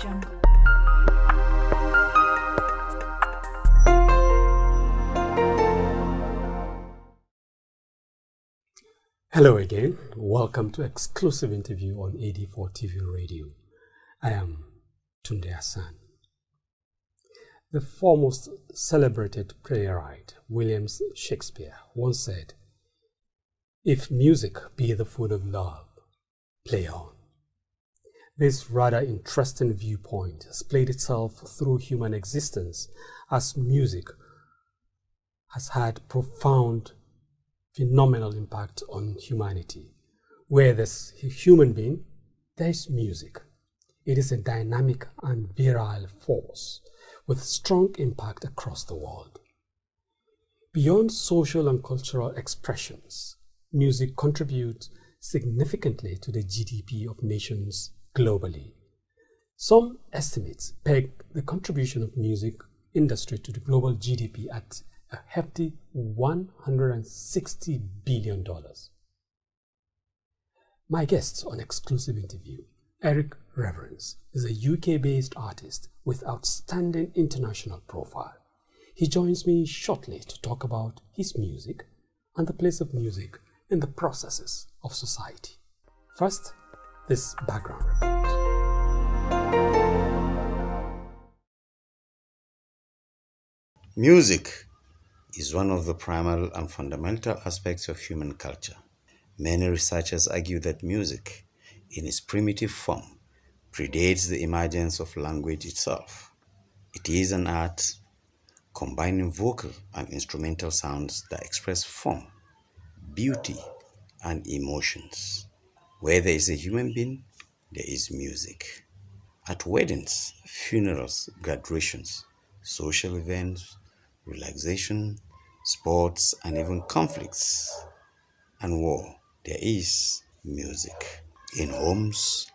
Jungle. Hello again. Welcome to exclusive interview on Ad4 Tvradio. I am Tunde Hassan. The foremost celebrated playwright, William Shakespeare, once said, "If music be the food of love, play on." This rather interesting viewpoint has played itself through human existence as music has had profound, phenomenal impact on humanity. Where there's a human being, there's music. It is a dynamic and virile force with strong impact across the world. Beyond social and cultural expressions, music contributes significantly to the GDP of nations globally. Some estimates peg the contribution of music industry to the global GDP at a hefty $160 billion. My guest on exclusive interview, Reverence, is a UK-based artist with outstanding international profile. He joins me shortly to talk about his music and the place of music in the processes of society. First, this background report. Music is one of the primal and fundamental aspects of human culture. Many researchers argue that music, in its primitive form, predates the emergence of language itself. It is an art combining vocal and instrumental sounds that express form, beauty, and emotions. Where there is a human being, there is music. At weddings, funerals, graduations, social events, relaxation, sports, and even conflicts and war, there is music. In homes,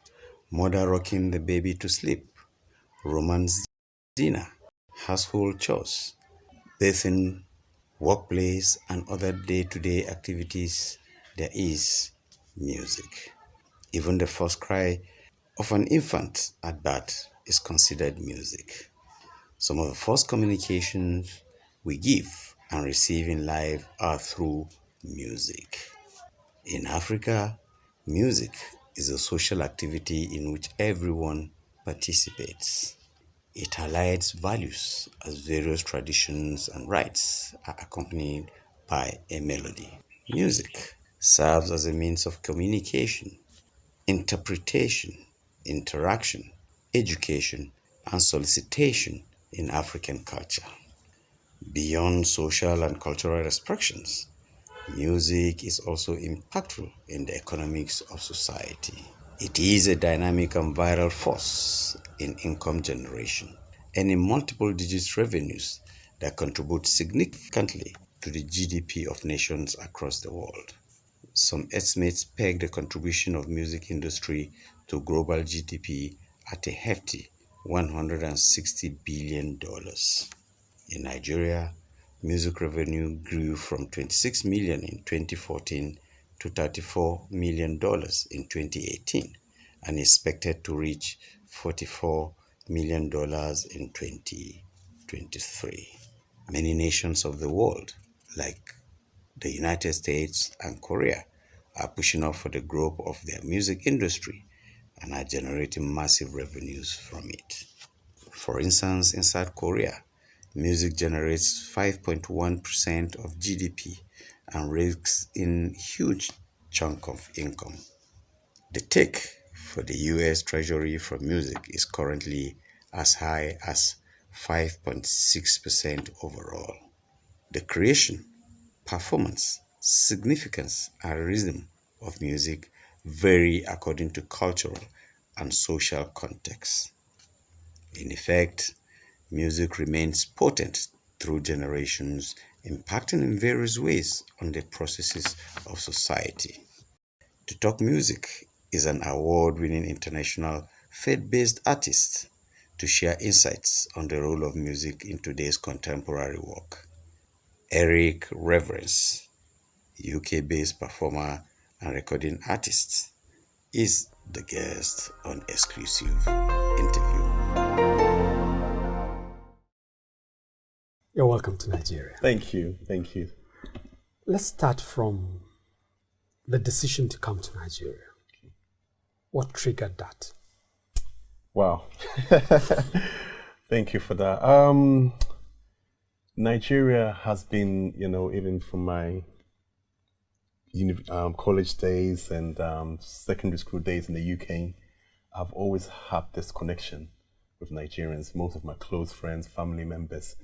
mother rocking the baby to sleep, romance dinner, household chores, bathing, workplace, and other day-to-day activities, there is music. Even the first cry of an infant at birth is considered music. Some of the first communications we give and receive in life are through music. In Africa, music is a social activity in which everyone participates. It highlights values as various traditions and rites are accompanied by a melody. Music serves as a means of communication, interpretation, interaction, education, and solicitation in African culture. Beyond social and cultural expressions, music is also impactful in the economics of society. It is a dynamic and viral force in income generation, earning multiple digit revenues that contribute significantly to the GDP of nations across the world. Some estimates peg the contribution of music industry to global GDP at a hefty $160 billion. In Nigeria, music revenue grew from $26 million in 2014 to $34 million in 2018 and is expected to reach $44 million in 2023. Many nations of the world, like the United States and Korea, are pushing up for the growth of their music industry and are generating massive revenues from it. For instance, in South Korea, music generates 5.1% of GDP and rakes in huge chunk of income. The take for the US Treasury from music is currently as high as 5.6% overall. The creation, performance, significance, and rhythm of music vary according to cultural and social context. In effect, music remains potent through generations, impacting in various ways on the processes of society. To Talk Music is an award-winning international faith-based artist to share insights on the role of music in today's contemporary work. Reverence, UK-based performer and recording artist, is the guest on exclusive interview. You're welcome to Nigeria. Thank you. Thank you. Let's start from the decision to come to Nigeria. What triggered that? Wow. Thank you for that. Nigeria has been, even from my college days and secondary school days in the UK, I've always had this connection with Nigerians. Most of my close friends, family members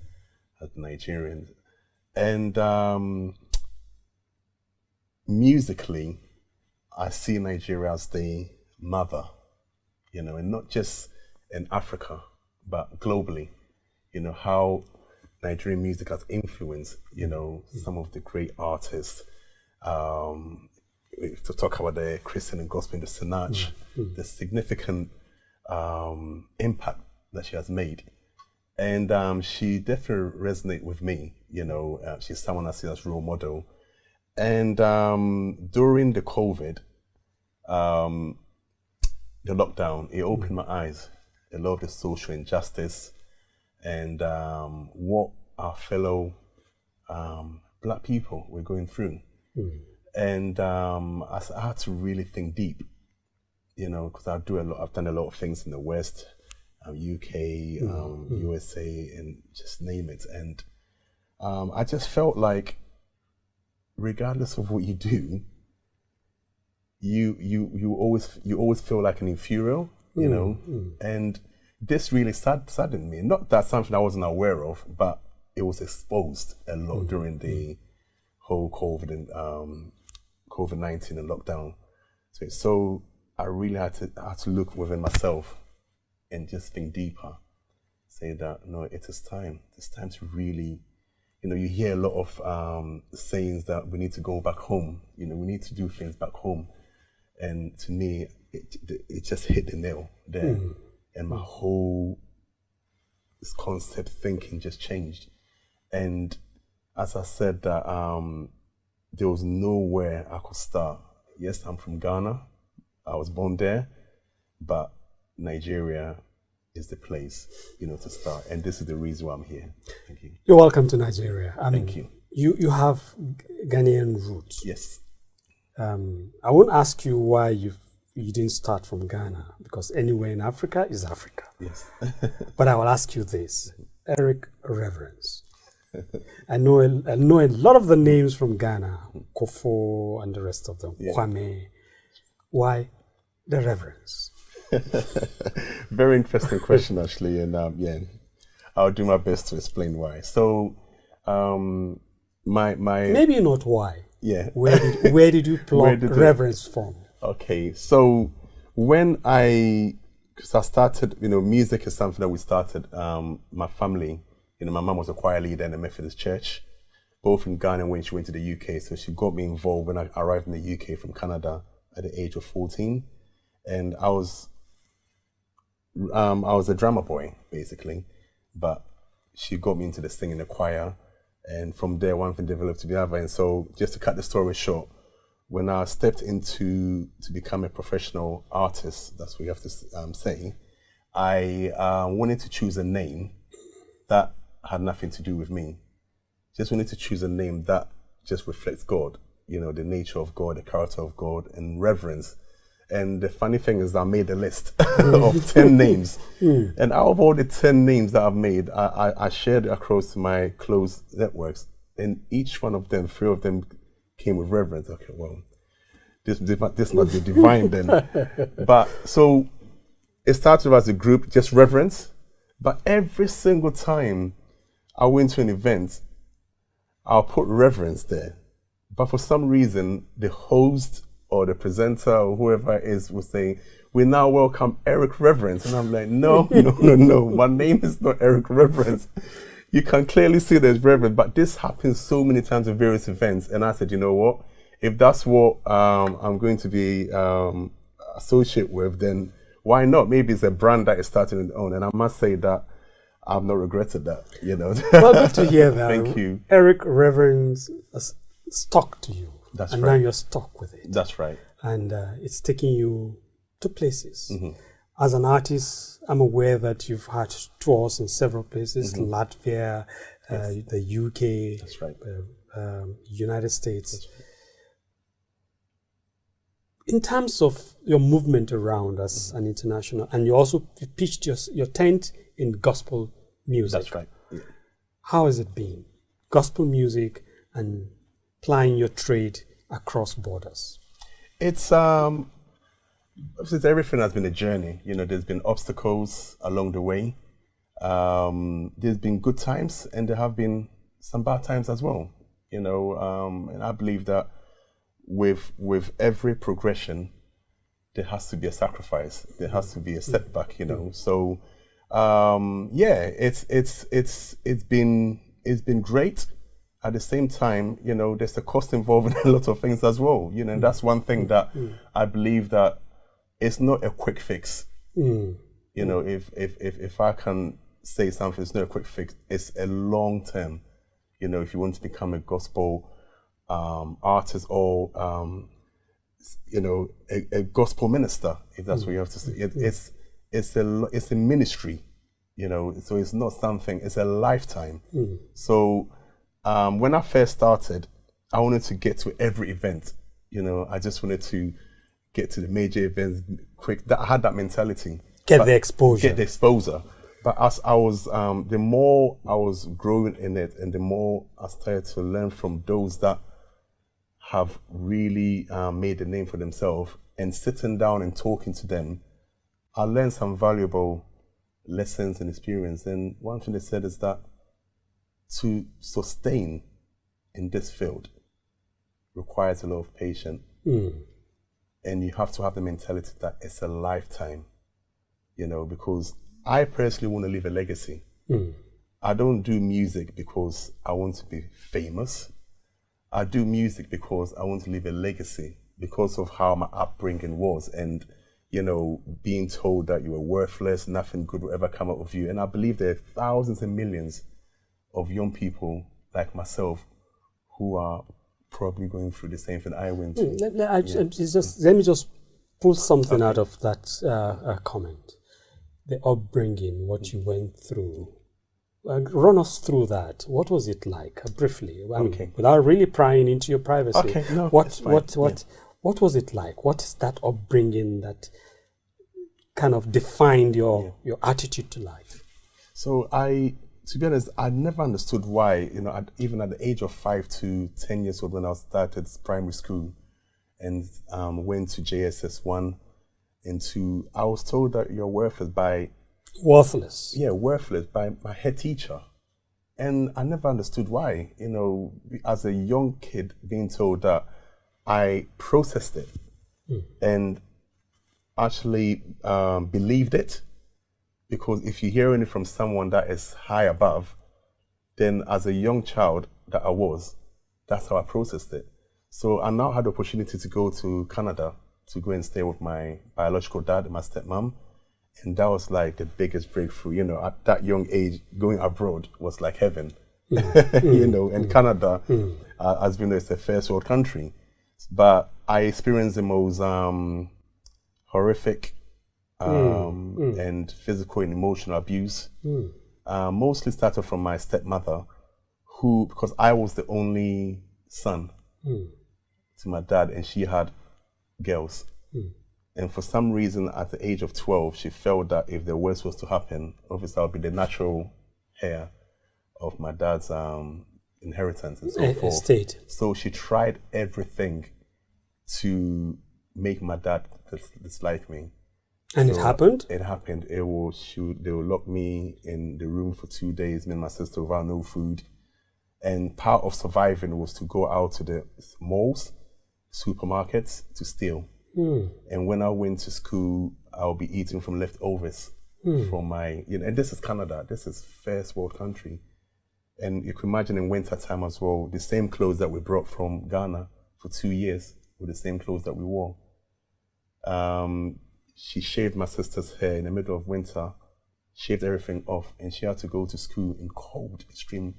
are Nigerians. And musically, I see Nigeria as the mother, and not just in Africa, but globally, how Nigerian music has influenced, some of the great artists. To talk about the Christian and gospel in the Sinach, the significant impact that she has made. And she definitely resonates with me, she's someone I see as role model. And during the COVID, the lockdown, it opened my eyes. A lot of the social injustice and what our fellow Black people were going through. And I had to really think deep, because I've done a lot of things in the West, UK, USA, and just name it. And I just felt like, regardless of what you do, you always feel like an inferior, and this really saddened me. Not that something I wasn't aware of, but it was exposed a lot during the whole COVID-19 and lockdown. So I really had to look within myself and just think deeper. Say that, no, it is time. It's time to really, you hear a lot of sayings that we need to go back home. We need to do things back home. And to me, it just hit the nail there. And my whole concept thinking just changed. And as I said, that there was nowhere I could start. Yes, I'm from Ghana. I was born there, but Nigeria is the place, to start. And this is the reason why I'm here. Thank you. You're welcome to Nigeria. Thank you. You have Ghanaian roots. Yes. I won't ask you why you didn't start from Ghana, because anywhere in Africa is Africa. Yes. But I will ask you this, Eric Reverence. I know a lot of the names from Ghana, Kofo and the rest of them, Kwame. Why the Reverence? Very interesting question, actually, and I'll do my best to explain why. So, my maybe not why. Yeah. Where did you pluck Reverence from? Okay, so because I started, music is something that we started. My family, my mom was a choir leader in a Methodist church, both in Ghana when she went to the UK. So she got me involved when I arrived in the UK from Canada at the age of 14, and I was a drummer boy basically, but she got me into the singing, the choir, and from there one thing developed to the other. And so, just to cut the story short, when I stepped into to become a professional artist, that's what you have to say, I wanted to choose a name that had nothing to do with me. Just wanted to choose a name that just reflects God, the nature of God, the character of God, and reverence. And the funny thing is, I made a list of 10 names. And out of all the 10 names that I've made, I shared it across my close networks. And each one of them, 3 of them came with reverence. Okay, well, this must be divine then. But so it started as a group, just reverence. But every single time I went to an event, I'll put reverence there. But for some reason, the host or the presenter or whoever it is was saying, "We now welcome Eric Reverence." And I'm like, no. My name is not Eric Reverence. You can clearly see there's Reverence, but this happens so many times at various events. And I said, you know what? If that's what I'm going to be associated with, then why not? Maybe it's a brand that is starting on its own. And I must say that I've not regretted that, Well, good to hear that. Thank you. Eric Reverence stuck to you. That's and right. now you're stuck with it. That's right. And it's taking you to places. As an artist, I'm aware that you've had tours in several places, Latvia, the UK, That's right. United States. In terms of your movement around as an international, and you also pitched your tent in gospel music. That's right. Yeah. How has it been? Gospel music and plying your trade across borders. It's everything has been a journey. There's been obstacles along the way. There's been good times and there have been some bad times as well. And I believe that with every progression, there has to be a sacrifice. There has to be a setback. So it's been great. At the same time, there's a cost involved in a lot of things as well. And that's one thing that I believe that it's not a quick fix. If I can say something, it's not a quick fix. It's a long term. If you want to become a gospel artist or a gospel minister, if that's what you have to say, it's a ministry. So it's not something. It's a lifetime. So when I first started, I wanted to get to every event. I just wanted to get to the major events quick. I had that mentality. Get the exposure. Get the exposure. But as I was, the more I was growing in it, and the more I started to learn from those that have really made a name for themselves, and sitting down and talking to them, I learned some valuable lessons and experience. And one thing they said is that to sustain in this field requires a lot of patience. And you have to have the mentality that it's a lifetime, because I personally want to leave a legacy. I don't do music because I want to be famous. I do music because I want to leave a legacy because of how my upbringing was, and being told that you were worthless, nothing good will ever come out of you. And I believe there are thousands and millions of young people like myself who are probably going through the same thing I went through. Let me just pull something out of that comment. The upbringing, what you went through. Run us through that. What was it like, briefly? Without really prying into your privacy. Okay, no, what was it like? What is that upbringing that kind of defined your attitude to life? So to be honest, I never understood why, even at the age of 5 to 10 years old when I started primary school and went to JSS 1 and 2, I was told that you're worthless by... Worthless? Yeah, worthless by my head teacher. And I never understood why, as a young kid being told that. I processed it and actually believed it, because if you're hearing it from someone that is high above, then as a young child that I was, that's how I processed it. So I now had the opportunity to go to Canada to go and stay with my biological dad and my stepmom, and that was like the biggest breakthrough. At that young age, going abroad was like heaven. And Canada, as we know, it's a first world country. But I experienced the most horrific and physical and emotional abuse. Mostly started from my stepmother, who, because I was the only son to my dad, and she had girls. And for some reason, at the age of 12, she felt that if the worst was to happen, obviously I would be the natural heir of my dad's inheritance and so forth. Estate. So she tried everything to make my dad dislike me. And it happened? It happened. They will lock me in the room for 2 days, me and my sister, without no food. And part of surviving was to go out to the malls, supermarkets, to steal. And when I went to school, I'll be eating from leftovers from my, and this is Canada, this is first world country. And you can imagine in winter time as well, the same clothes that we brought from Ghana for 2 years were the same clothes that we wore. She shaved my sister's hair in the middle of winter, shaved everything off, and she had to go to school in cold, extreme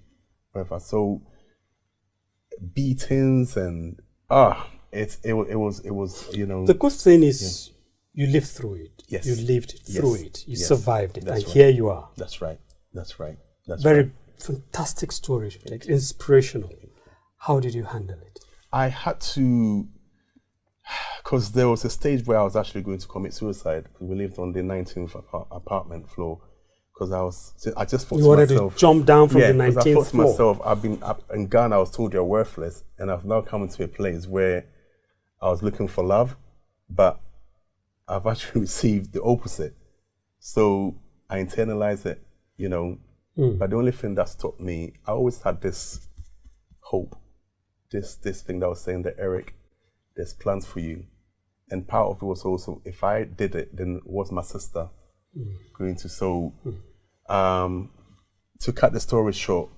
weather. So beatings and it was The good thing is you lived through it. Yes. You lived through it. You survived it, That's and right. here you are. That's right. fantastic story, like inspirational. How did you handle it? I had to, because there was a stage where I was actually going to commit suicide. We lived on the 19th apartment floor. Because I just thought you to wanted myself, to jump down from the 19th I thought to floor. myself, I've been up in Ghana, I was told you're worthless, and I've now come to a place where I was looking for love, but I've actually received the opposite. So I internalized it, you know. But the only thing that stopped me, I always had this hope, this thing that was saying that, Eric, there's plans for you. And part of it was also, if I did it, then what's my sister going to? So to cut the story short,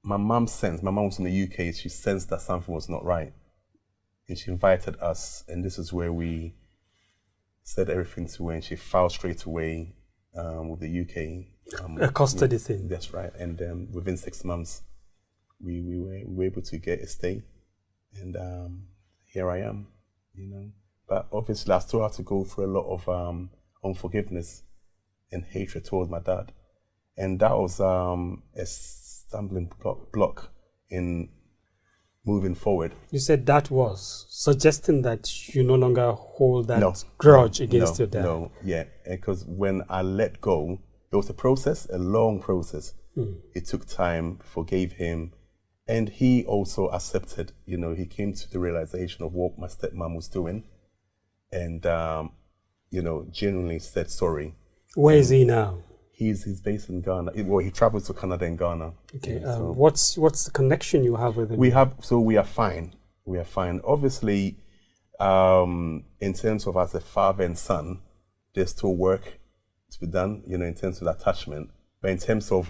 my mom was in the UK, she sensed that something was not right. And she invited us, and this is where we said everything to her, and she filed straight away with the UK. A custody thing. That's right. And within 6 months, we were able to get a stay. And here I am, you know. But obviously, I still had to go through a lot of unforgiveness and hatred towards my dad. And that was a stumbling block in moving forward. You said that was suggesting that you no longer hold that grudge against your dad. No, yeah, because when I let go, it was a process, a long process. It took time, forgave him, and he also accepted, you know, he came to the realization of what my stepmom was doing, and, you know, genuinely said sorry. Where is he now? He's based in Ghana. Well, he travels to Canada and Ghana. Okay. Yeah, so what's the connection you have with him? we are fine. We are fine. Obviously, in terms of as a father and son, there's still work to be done, you know, in terms of attachment. But in terms of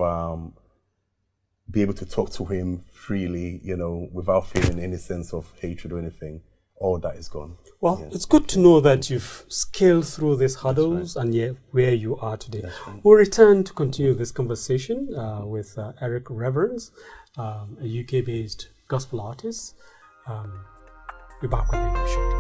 be able to talk to him freely, you know, without feeling any sense of hatred or anything, all that is gone. Well, Yeah. it's good to know that you've scaled through these hurdles and yet where you are today. Right. We'll return to continue this conversation with Eric Reverence, a UK-based gospel artist. Be back with you shortly.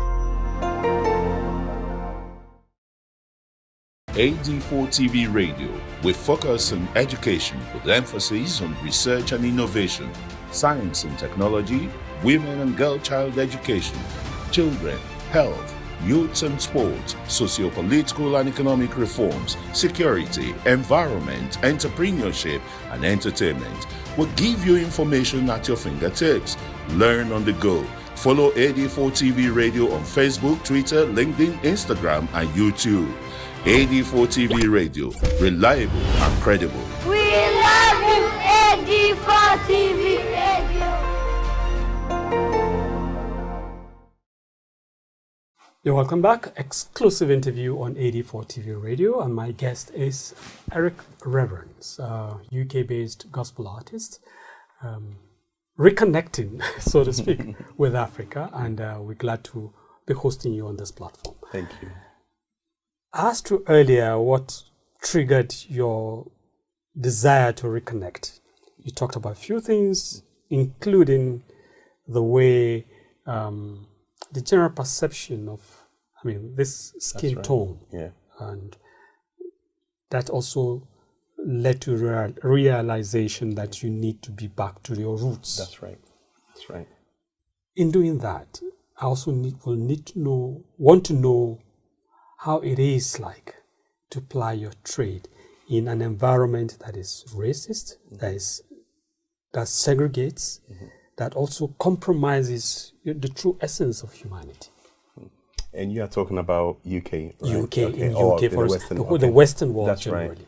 Ad4 TV Radio. We focus on education with emphasis on research and innovation, science and technology, women and girl-child education, children, health, youth and sports, socio-political and economic reforms, security, environment, entrepreneurship, and entertainment. We'll give you information at your fingertips. Learn on the go. Follow AD4 TV Radio on Facebook, Twitter, LinkedIn, Instagram, and YouTube. AD4 TV Radio, reliable and credible. We love you, Ad4 TV Radio. You're welcome back. Exclusive interview on AD4 TV Radio, and my guest is Eric Reverence, UK-based gospel artist, reconnecting, so to speak, with Africa, and we're glad to be hosting you on this platform. Thank you. I asked you earlier what triggered your desire to reconnect. You talked about a few things, including the way the general perception of, this skin right. tone. Yeah. And that also led to realization that you need to be back to your roots. That's right. That's right. In doing that, I also want to know how it is like to ply your trade in an environment that is racist, that segregates, that also compromises the true essence of humanity. And you are talking about UK, right? UK, Okay. in Oh, UK, in for the us, Western, the okay. Western world That's generally.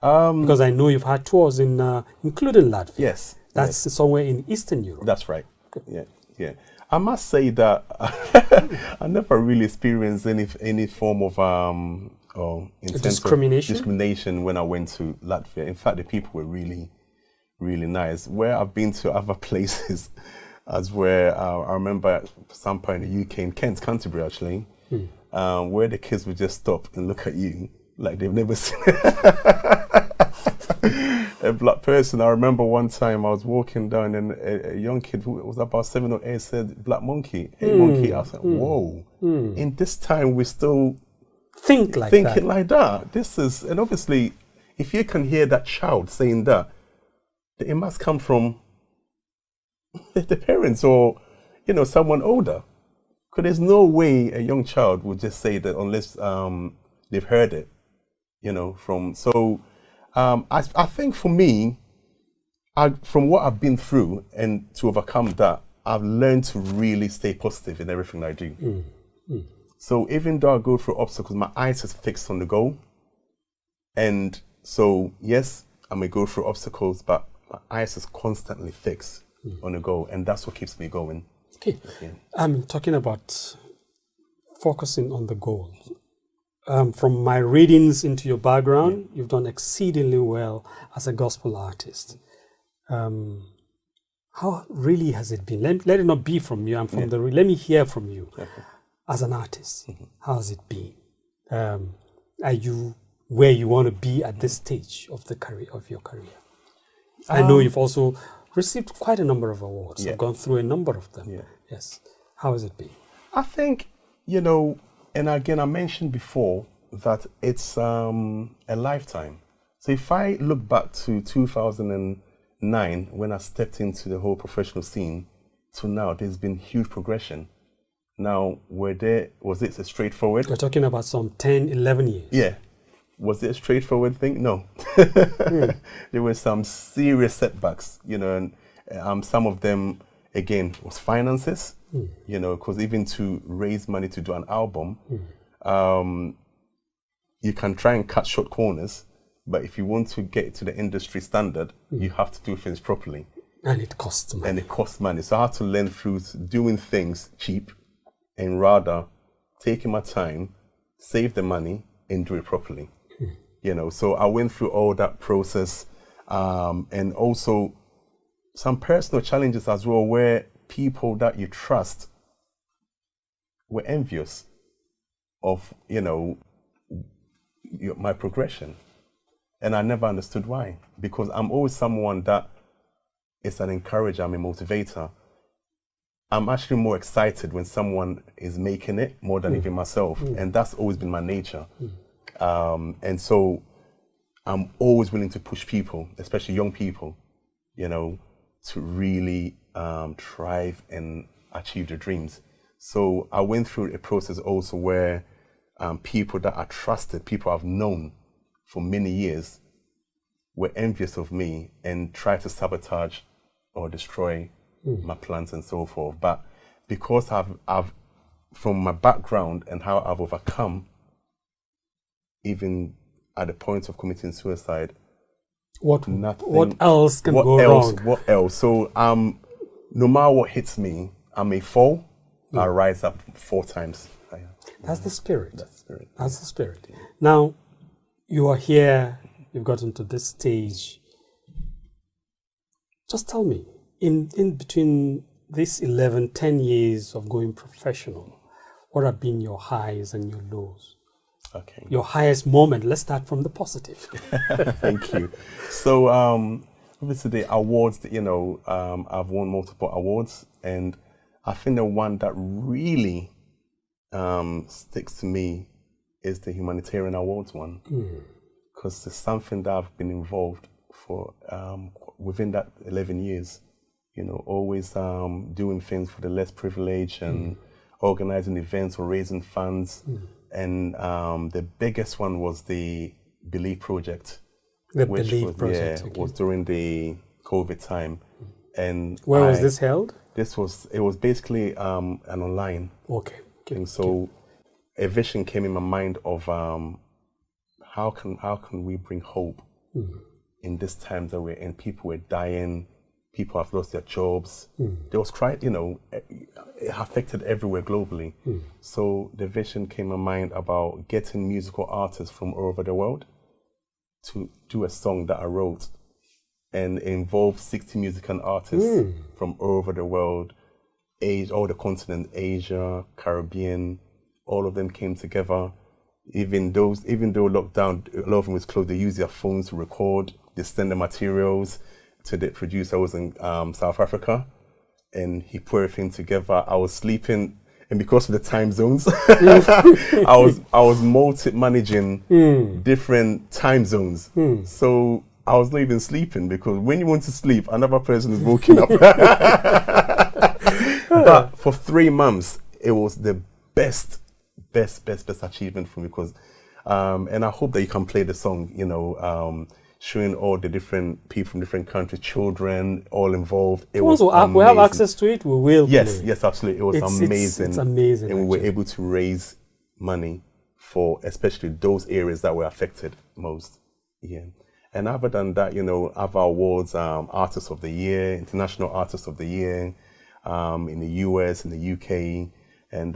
right. Because I know you've had tours in, including Latvia. Yes. That's yes. somewhere in Eastern Europe. That's right. Yeah, yeah. I must say that I never really experienced any form of discrimination when I went to Latvia. In fact, the people were really, really nice. Where I've been to other places, as where I remember some point in the UK, in Kent, Canterbury actually, where the kids would just stop and look at you like they've never seen a black person. I remember one time I was walking down and a young kid who was about 7 or 8 said, "Black monkey, hey monkey." I was like, whoa. In this time, we still thinking like that. This is, and obviously, if you can hear that child saying that, it must come from the parents or, someone older. Because there's no way a young child would just say that unless they've heard it, from. So I think for me, from what I've been through and to overcome that, I've learned to really stay positive in everything I do. So even though I go through obstacles, my eyes is fixed on the goal. And so, yes, I may go through obstacles, but my eyes is constantly fixed on the goal. And that's what keeps me going. Okay. I'm talking about focusing on the goal. From my readings into your background, you've done exceedingly well as a gospel artist. How really has it been? Let it not be from you. I'm from let me hear from you as an artist. How has it been? Are you where you want to be at this stage of your career? I know you've also received quite a number of awards. I've gone through a number of them. Yes. How has it been? I think, and again, I mentioned before that it's a lifetime. So if I look back to 2009, when I stepped into the whole professional scene, to now, there's been huge progression. Now, was it a straightforward? We're talking about some 10, 11 years. Yeah. Was it a straightforward thing? No. There were some serious setbacks, and some of them, again, was finances, because even to raise money to do an album, you can try and cut short corners, but if you want to get to the industry standard, you have to do things properly. And it costs money. So I had to learn through doing things cheap and rather taking my time, save the money, and do it properly. So I went through all that process, and also some personal challenges as well, where people that you trust were envious of, my progression. And I never understood why, because I'm always someone that is an encourager, I'm a motivator. I'm actually more excited when someone is making it more than even myself. And that's always been my nature. And so I'm always willing to push people, especially young people, to really thrive and achieve their dreams. So I went through a process also where people that I trusted, people I've known for many years, were envious of me and tried to sabotage or destroy my plans and so forth. But because I've from my background and how I've overcome, even at the point of committing suicide, what else can go wrong? What else? So no matter what hits me, I may fall, I rise up 4 times higher. That's the spirit. That's the spirit. Now, you are here, you've gotten to this stage. Just tell me, in between this 10 years of going professional, what have been your highs and your lows? Okay. Your highest moment. Let's start from the positive. Thank you. So, obviously the awards that, I've won multiple awards, and I think the one that really sticks to me is the humanitarian awards one, because it's something that I've been involved for within that 11 years, always doing things for the less privileged and organizing events or raising funds. And the biggest one was the Believe Project. Was during the COVID time. And where was this held? It was basically an online. Okay. And so a vision came in my mind of how can we bring hope in this time that we're in. People were dying, people have lost their jobs. There was it affected everywhere globally. So the vision came in mind about getting musical artists from all over the world to do a song that I wrote and involve 60 musical artists from all over the world, all the continent, Asia, Caribbean, all of them came together. Even though lockdown, a lot of them was closed, they used their phones to record, they send the materials to the producer. I was in South Africa, and he put everything together. I was sleeping, and because of the time zones, I was managing different time zones. So I was not even sleeping, because when you want to sleep, another person is waking up. But for 3 months, it was the best achievement for me, because, and I hope that you can play the song, showing all the different people from different countries, children, all involved. It was amazing. We have access to it, we will. Yes, absolutely. It was amazing. It's amazing. And we were able to raise money for especially those areas that were affected most. Yeah. And other than that, other awards, Artist of the Year, International Artist of the Year, in the US, in the UK, and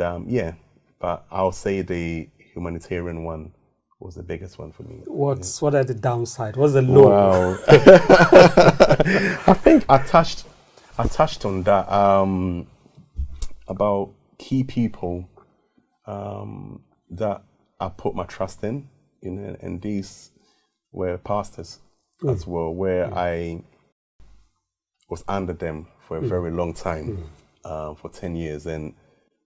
but I'll say the humanitarian one was the biggest one for me. What are the downside? What's the low? Wow. I think I touched on that, about key people that I put my trust in, and these were pastors as well, where I was under them for a very long time, for 10 years. And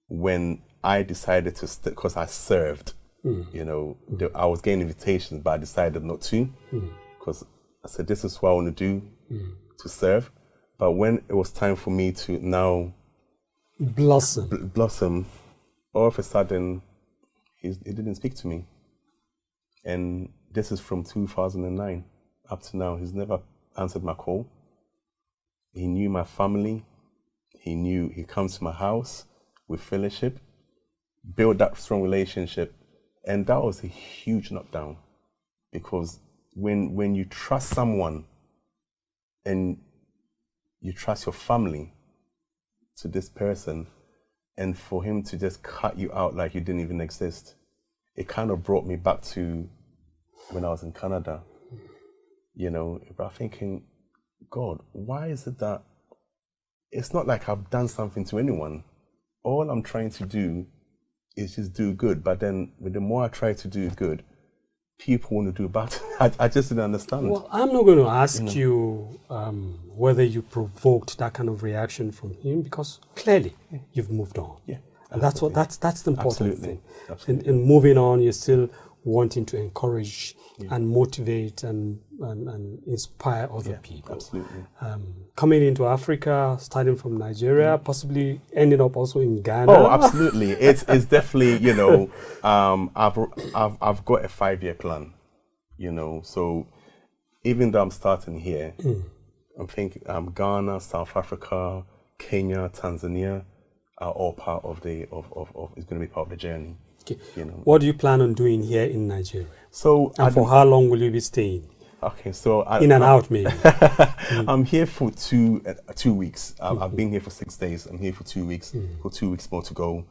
when I decided to, because I served, I was getting invitations, but I decided not to, because I said, this is what I want to do, to serve. But when it was time for me to now blossom, all of a sudden, he didn't speak to me. And this is from 2009 up to now. He's never answered my call. He knew my family. He comes to my house with fellowship, build that strong relationship. And that was a huge knockdown, because when you trust someone and you trust your family to this person, and for him to just cut you out like you didn't even exist, it kind of brought me back to when I was in Canada, but I'm thinking, God, why is it that it's not like I've done something to anyone? All I'm trying to do is just do good. But then with the more I try to do good, people want to do bad. I just didn't understand. Well, I'm not going to ask you whether you provoked that kind of reaction from him, because clearly you've moved on. Yeah. And that's the important thing. Absolutely. In moving on, you're still wanting to encourage and motivate and inspire other people. Absolutely. Coming into Africa, starting from Nigeria, possibly ending up also in Ghana. Oh, absolutely. It's definitely, I've got a 5-year plan, so even though I'm starting here, I'm thinking Ghana, South Africa, Kenya, Tanzania are all part of it's going to be part of the journey. Okay. What do you plan on doing here in Nigeria? So, and for how long will you be staying? Okay, so in and out, maybe. I'm here for 2 weeks. I've been here for 6 days. I'm here for 2 weeks. For 2 weeks more to go.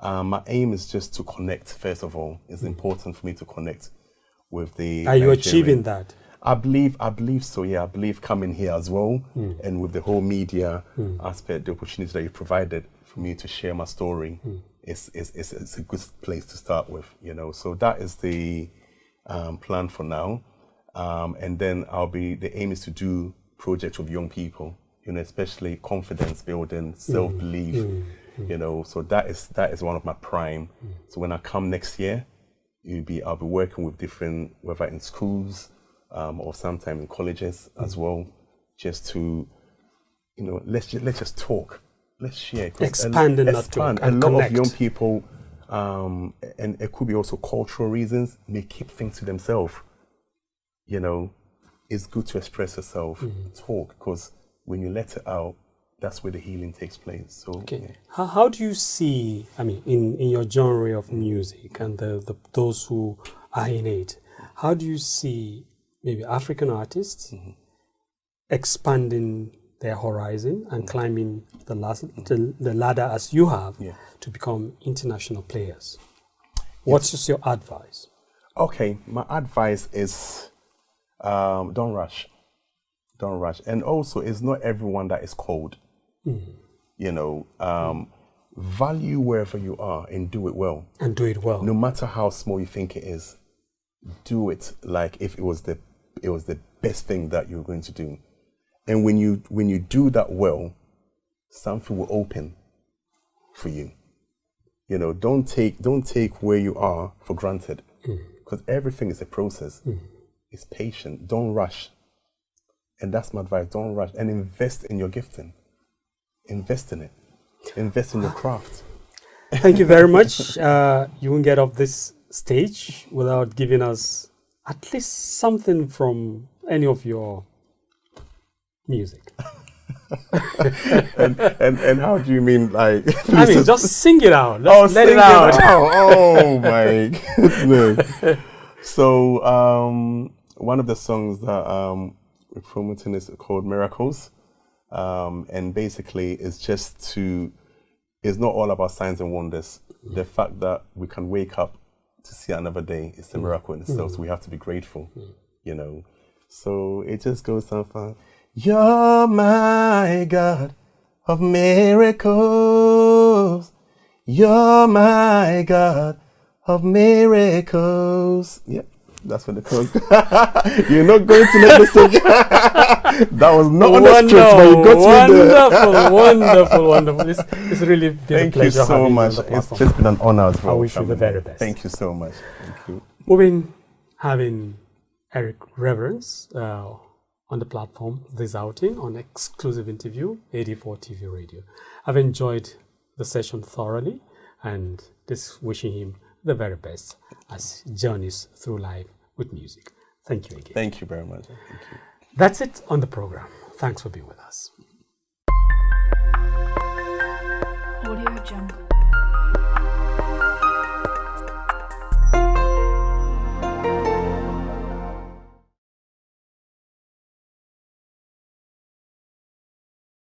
My aim is just to connect. First of all, it's important for me to connect with the. Are you achieving that? I believe so. Yeah, I believe coming here as well, and with the whole media aspect, the opportunity that you provided for me to share my story, it's a good place to start with. So that is the plan for now. And then the aim is to do projects with young people, especially confidence building, self-belief, so that is one of my prime. So when I come next year, I'll be working with different, whether in schools, or sometime in colleges as well, just to, let's just talk, let's share. Expand and not talk, and a lot connect. of young people, and it could be also cultural reasons, may keep things to themselves. It's good to express yourself, talk, because when you let it out, that's where the healing takes place. So, okay. How do you see, in your genre of music and those who are in it, how do you see maybe African artists expanding their horizon and climbing the ladder as you have to become international players? What's just your advice? Okay, my advice is don't rush. And also, it's not everyone that is cold. Value wherever you are and do it well. No matter how small you think it is, do it like if it was the best thing that you're going to do. And when you do that well, something will open for you. Don't take where you are for granted, because everything is a process. It's patient. Don't rush. And that's my advice. Don't rush and invest in your gifting. Invest in it. Invest in your craft. Thank you very much. You won't get off this stage without giving us at least something from any of your music. and how do you mean, like? I mean, just sing it out. Let sing it out. Oh my goodness. So one of the songs that we're promoting is called Miracles. And basically it's not all about signs and wonders. The fact that we can wake up to see another day is a miracle in itself. So we have to be grateful, you know. So it just goes on fun. You're my God of miracles. You're my God of miracles. Yep, that's what it goes. You're not going to let me sing. That was not on the script, but you got me there. Wonderful. It's really been a pleasure. Thank you so much. It's just been an honor as well. I wish you the very best. Thank you so much. Thank you. Moving, having Eric Reverence on the platform, this outing on exclusive interview, Ad4 TV Radio. I've enjoyed the session thoroughly and just wishing him the very best as he journeys through life with music. Thank you again. Thank you very much. Thank you. That's it on the program. Thanks for being with us.